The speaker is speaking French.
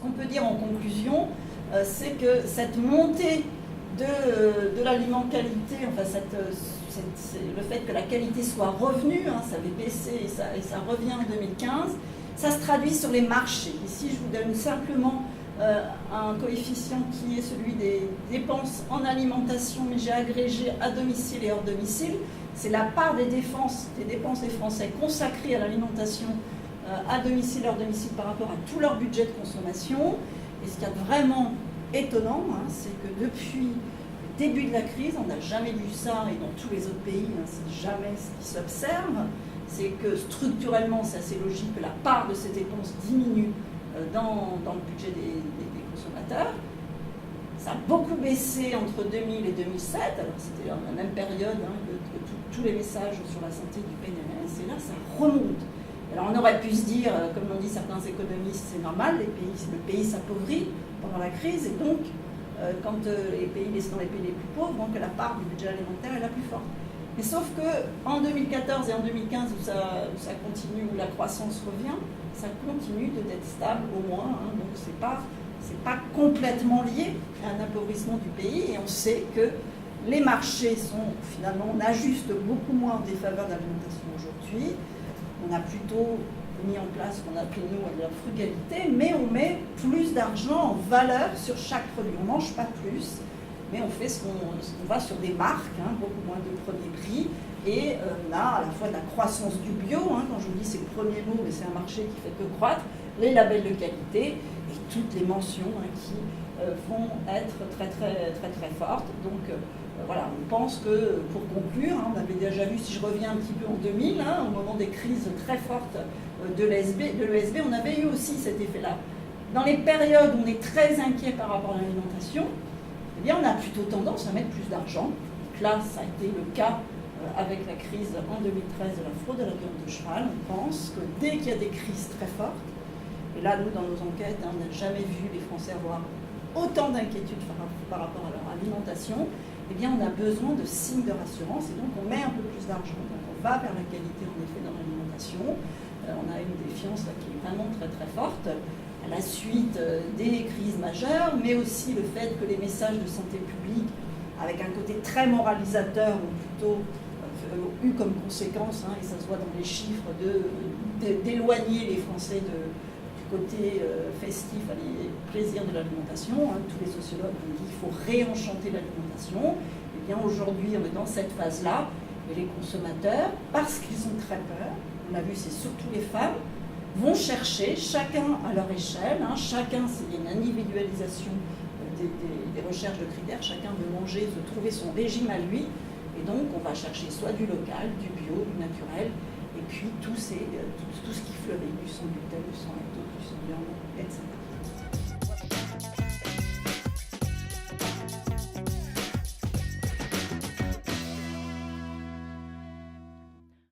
Ce qu'on peut dire en conclusion, c'est que cette montée de l'aliment qualité, enfin le fait que la qualité soit revenue, hein, ça avait baissé et ça revient en 2015, ça se traduit sur les marchés. Ici, je vous donne simplement un coefficient qui est celui des dépenses en alimentation, mais j'ai agrégé à domicile et hors domicile. C'est la part des dépenses des Français consacrées à l'alimentation à domicile et hors domicile par rapport à tout leur budget de consommation. Et ce qui est vraiment étonnant, hein, c'est que depuis le début de la crise, on n'a jamais vu ça, et dans tous les autres pays, hein, c'est jamais ce qui s'observe, c'est que structurellement, c'est assez logique que la part de ces dépenses diminue dans le budget des consommateurs. Ça a beaucoup baissé entre 2000 et 2007, alors c'était dans la même période hein, que tous les messages sur la santé du PNRS, et là ça remonte. Alors on aurait pu se dire, comme l'ont dit certains économistes, c'est normal, le pays s'appauvrit pendant la crise, et donc quand les pays sont les pays les plus pauvres, donc la part du budget alimentaire est la plus forte. Mais sauf qu'en 2014 et en 2015, où ça continue, où la croissance revient, ça continue d'être stable au moins, hein, donc c'est pas complètement lié à un appauvrissement du pays, et on sait que les marchés sont finalement, on ajuste beaucoup moins en défaveur de l'alimentation aujourd'hui. On a plutôt mis en place ce qu'on appelle nous de la frugalité, mais on met plus d'argent en valeur sur chaque produit. On ne mange pas plus, mais on fait on va sur des marques, hein, beaucoup moins de premier prix, et on a à la fois de la croissance du bio, hein, quand je vous dis c'est le premier mot, mais c'est un marché qui fait que croître, les labels de qualité et toutes les mentions hein, qui vont être très très très très fortes. Donc voilà, on pense que, pour conclure, hein, on avait déjà vu, si je reviens un petit peu en 2000, hein, au moment des crises très fortes de l'ESB, on avait eu aussi cet effet-là. Dans les périodes où on est très inquiet par rapport à l'alimentation, eh bien, on a plutôt tendance à mettre plus d'argent. Là, ça a été le cas avec la crise en 2013 de la fraude à la viande de cheval. On pense que dès qu'il y a des crises très fortes, et là, nous, dans nos enquêtes, hein, on n'a jamais vu les Français avoir autant d'inquiétudes par rapport à leur alimentation, eh bien, on a besoin de signes de rassurance, et donc on met un peu plus d'argent. Donc on va vers la qualité, en effet, dans l'alimentation. On a une défiance là, qui est vraiment très très forte, à la suite des crises majeures, mais aussi le fait que les messages de santé publique, avec un côté très moralisateur, ont plutôt eu comme conséquence, hein, et ça se voit dans les chiffres, d'éloigner les Français du côté festif, les plaisirs de l'alimentation. Hein. Tous les sociologues ont dit qu'il faut réenchanter l'alimentation. Et bien aujourd'hui, on est dans cette phase-là, et les consommateurs, parce qu'ils ont très peur, on a vu, c'est surtout les femmes, vont chercher, chacun à leur échelle, hein, chacun, c'est une individualisation des recherches de critères, chacun veut manger, veut trouver son régime à lui, et donc on va chercher soit du local, du bio, du naturel, et puis tout ce qui fleurit, du sang gluten, du sang lactose, du sang viande, etc.